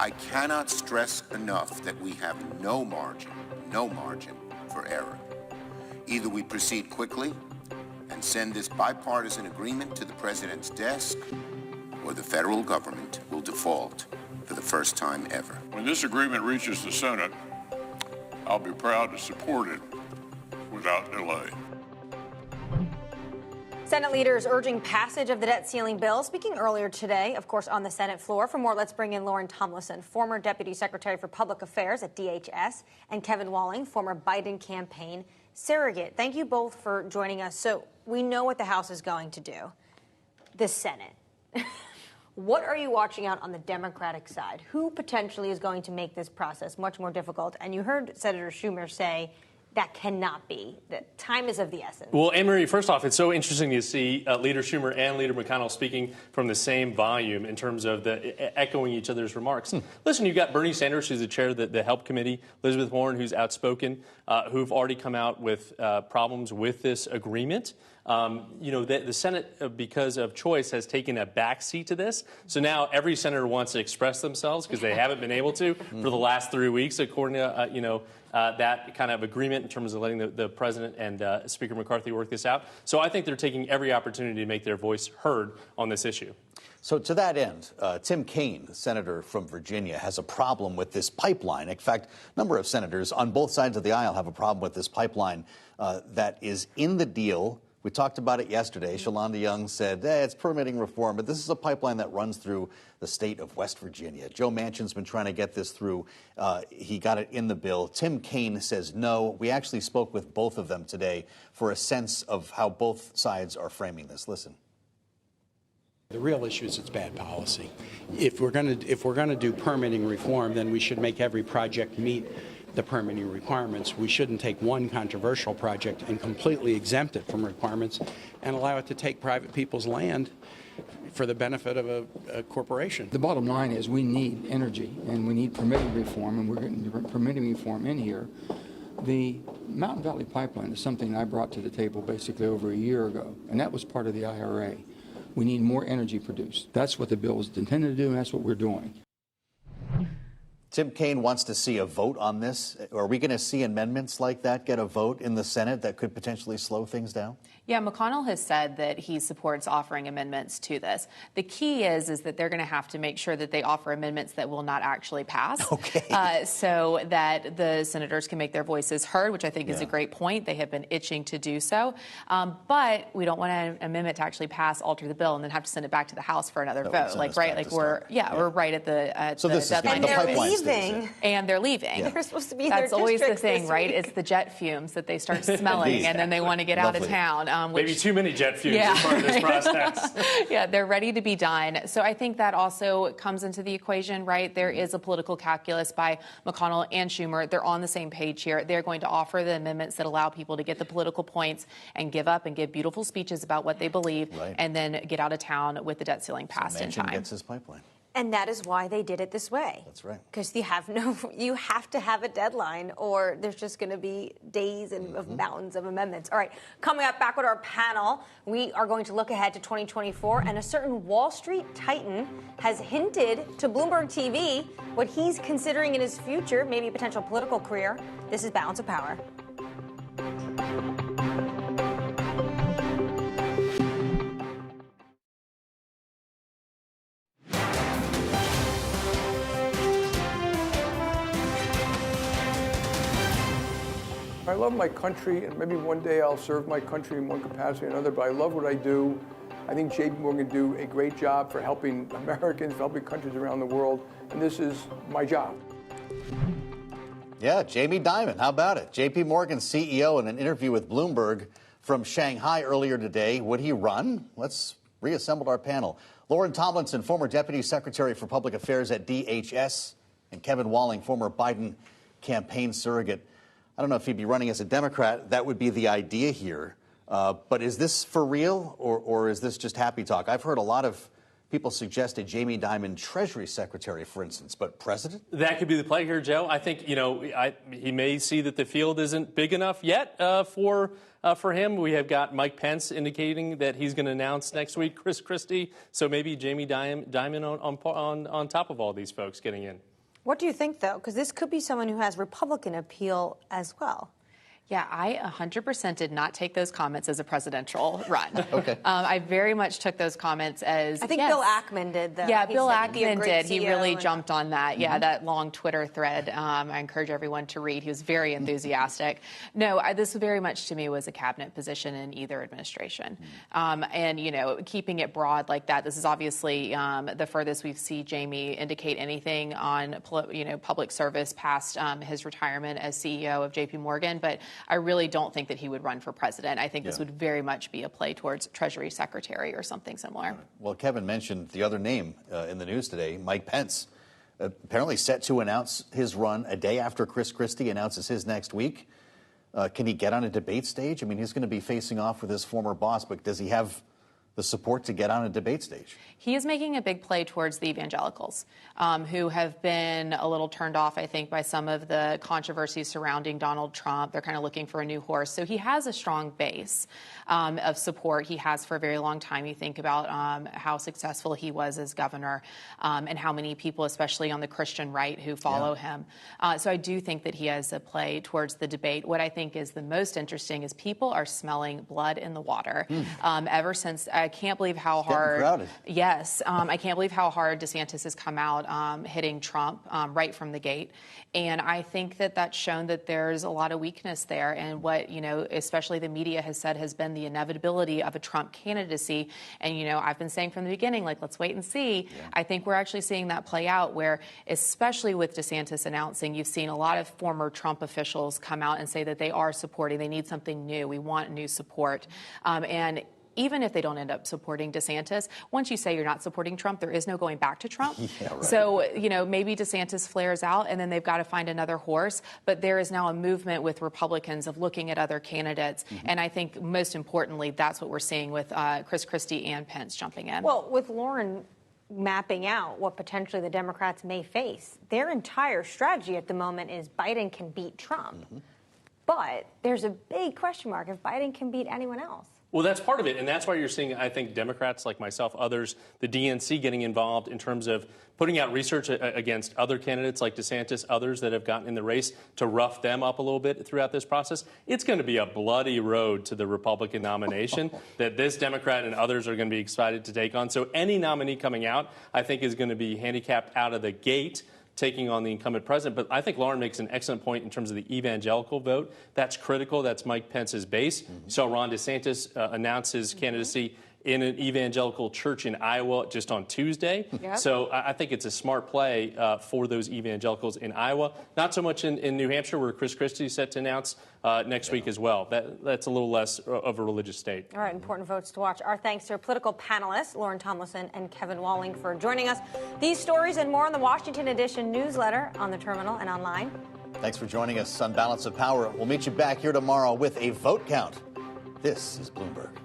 I cannot stress enough that we have no margin for error. Either we proceed quickly and send this bipartisan agreement to the president's desk, or the federal government will default for the first time ever. When this agreement reaches the Senate, I'll be proud to support it without delay. Senate leaders urging passage of the debt ceiling bill, speaking earlier today, of course, on the Senate floor. For more, let's bring in Lauren Tomlinson, former Deputy Secretary for Public Affairs at DHS, and Kevin Walling, former Biden campaign surrogate. Thank you both for joining us. So we know what the House is going to do. The Senate. What are you watching out on the Democratic side? Who potentially is going to make this process much more difficult? And you heard Senator Schumer say that cannot be. That time is of the essence. Well, Annmarie, first off, it's so interesting to see Leader Schumer and Leader McConnell speaking from the same volume in terms of echoing each other's remarks. Listen, you've got Bernie Sanders, who's the chair of the HELP committee, Elizabeth Warren, who's outspoken, who've already come out with problems with this agreement. The Senate, because of choice, has taken a backseat to this. So now every senator wants to express themselves because they haven't been able to for the last 3 weeks, according to, that kind of agreement in terms of letting the president and Speaker McCarthy work this out. So I think they're taking every opportunity to make their voice heard on this issue. So to that end, Tim Kaine, the senator from Virginia, has a problem with this pipeline. In fact, a number of senators on both sides of the aisle have a problem with this pipeline that is in the deal. We talked about it yesterday. Shalonda Young said, it's permitting reform, but this is a pipeline that runs through the state of West Virginia. Joe Manchin's been trying to get this through. He got it in the bill. Tim Kaine says no. We actually spoke with both of them today for a sense of how both sides are framing this. Listen. The real issue is it's bad policy. If we're going to do permitting reform, then we should make every project meet the permitting requirements. We shouldn't take one controversial project and completely exempt it from requirements and allow it to take private people's land for the benefit of a corporation. The bottom line is we need energy and we need permitting reform, and we're getting permitting reform in here. The Mountain Valley Pipeline is something I brought to the table basically over a year ago, and that was part of the IRA. We need more energy produced. That's what the bill is intended to do, and that's what we're doing. Tim Kaine wants to see a vote on this. Are we going to see amendments like that get a vote in the Senate that could potentially slow things down? Yeah, McConnell has said that he supports offering amendments to this. The key is that they're going to have to make sure that they offer amendments that will not actually pass. Okay. So that the senators can make their voices heard, which I think is a great point. They have been itching to do so. But we don't want an amendment to actually pass, alter the bill, and then have to send it back to the House for another vote. Like, right? Like we're right at the so this deadline. Is the they're leaving. And they're leaving. Yeah. They're supposed to be That's their always the thing, this right? week. It's the jet fumes that they start smelling, and then they want to get out of town. Maybe too many jet fumes as part of this process. Yeah, they're ready to be done. So I think that also comes into the equation, right? There is a political calculus by McConnell and Schumer. They're on the same page here. They're going to offer the amendments that allow people to get the political points and give up and give beautiful speeches about what they believe, and then get out of town with the debt ceiling passed in time. Manchin gets his pipeline. And that is why they did it this way. That's right. Because you have to have a deadline, or there's just going to be days and of mountains of amendments. All right, coming up, back with our panel, we are going to look ahead to 2024, and a certain Wall Street titan has hinted to Bloomberg TV what he's considering in his future, maybe a potential political career. This is Balance of Power. I love my country, and maybe one day I'll serve my country in one capacity or another, but I love what I do. I think JP Morgan do a great job for helping Americans, for helping countries around the world, and this is my job. Yeah, Jamie Dimon, how about it? JP Morgan's CEO in an interview with Bloomberg from Shanghai earlier today. Would he run? Let's reassemble our panel. Lauren Tomlinson, former Deputy Secretary for Public Affairs at DHS, and Kevin Walling, former Biden campaign surrogate. I don't know if he'd be running as a Democrat. That would be the idea here. But is this for real, or is this just happy talk? I've heard a lot of people suggest a Jamie Dimon Treasury Secretary, for instance, but president? That could be the play here, Joe. I think, he may see that the field isn't big enough yet for him. We have got Mike Pence indicating that he's going to announce next week Chris Christie. So maybe Jamie Dimon on top of all these folks getting in. What do you think, though? Because this could be someone who has Republican appeal as well. Yeah, I 100% did not take those comments as a presidential run. Okay. I very much took those comments as, I think yes. Bill Ackman did, though. Yeah, He Bill said he'd be a Ackman great did. He CEO really and- jumped on that. Yeah, that long Twitter thread. I encourage everyone to read. He was very enthusiastic. No, this very much to me was a cabinet position in either administration. And, you know, keeping it broad like that, this is obviously the furthest we've seen Jamie indicate anything on, you know, public service past his retirement as CEO of JP Morgan. But I really don't think that he would run for president. I think this would very much be a play towards Treasury Secretary or something similar. Well, Kevin mentioned the other name in the news today, Mike Pence, apparently set to announce his run a day after Chris Christie announces his next week. Can he get on a debate stage? I mean, he's going to be facing off with his former boss, but does he have the support to get on a debate stage? He is making a big play towards the evangelicals, who have been a little turned off, I think, by some of the controversies surrounding Donald Trump. They're kind of looking for a new horse. So he has a strong base of support. He has for a very long time. You think about how successful he was as governor and how many people, especially on the Christian right, who follow him. So I do think that he has a play towards the debate. What I think is the most interesting is people are smelling blood in the water ever since. I can't believe how hard. Crowded. Yes, I can't believe how hard DeSantis has come out hitting Trump right from the gate, and I think that that's shown that there's a lot of weakness there. And what, you know, especially the media has said has been the inevitability of a Trump candidacy. And, you know, I've been saying from the beginning, like, let's wait and see. I think we're actually seeing that play out, where, especially with DeSantis announcing, you've seen a lot of former Trump officials come out and say that they are supporting. They need something new. We want new support, and even if they don't end up supporting DeSantis, once you say you're not supporting Trump, there is no going back to Trump. So, you know, maybe DeSantis flares out and then they've got to find another horse. But there is now a movement with Republicans of looking at other candidates. And I think most importantly, that's what we're seeing with Chris Christie and Pence jumping in. Well, with Lauren mapping out what potentially the Democrats may face, their entire strategy at the moment is Biden can beat Trump. But there's a big question mark if Biden can beat anyone else. Well, that's part of it, and that's why you're seeing, I think, Democrats like myself, others, the DNC getting involved in terms of putting out research against other candidates like DeSantis, others that have gotten in the race to rough them up a little bit throughout this process. It's going to be a bloody road to the Republican nomination that this Democrat and others are going to be excited to take on. So any nominee coming out, I think, is going to be handicapped out of the gate, taking on the incumbent president. But I think Lauren makes an excellent point in terms of the evangelical vote. That's critical. That's Mike Pence's base. You saw Ron DeSantis announce his candidacy in an evangelical church in Iowa just on Tuesday. So I think it's a smart play for those evangelicals in Iowa. Not so much in New Hampshire, where Chris Christie is set to announce next week as well. That's a little less of a religious state. All right, important votes to watch. Our thanks to our political panelists, Lauren Tomlinson and Kevin Walling, for joining us. These stories and more on the Washington Edition newsletter, on the terminal and online. Thanks for joining us on Balance of Power. We'll meet you back here tomorrow with a vote count. This is Bloomberg.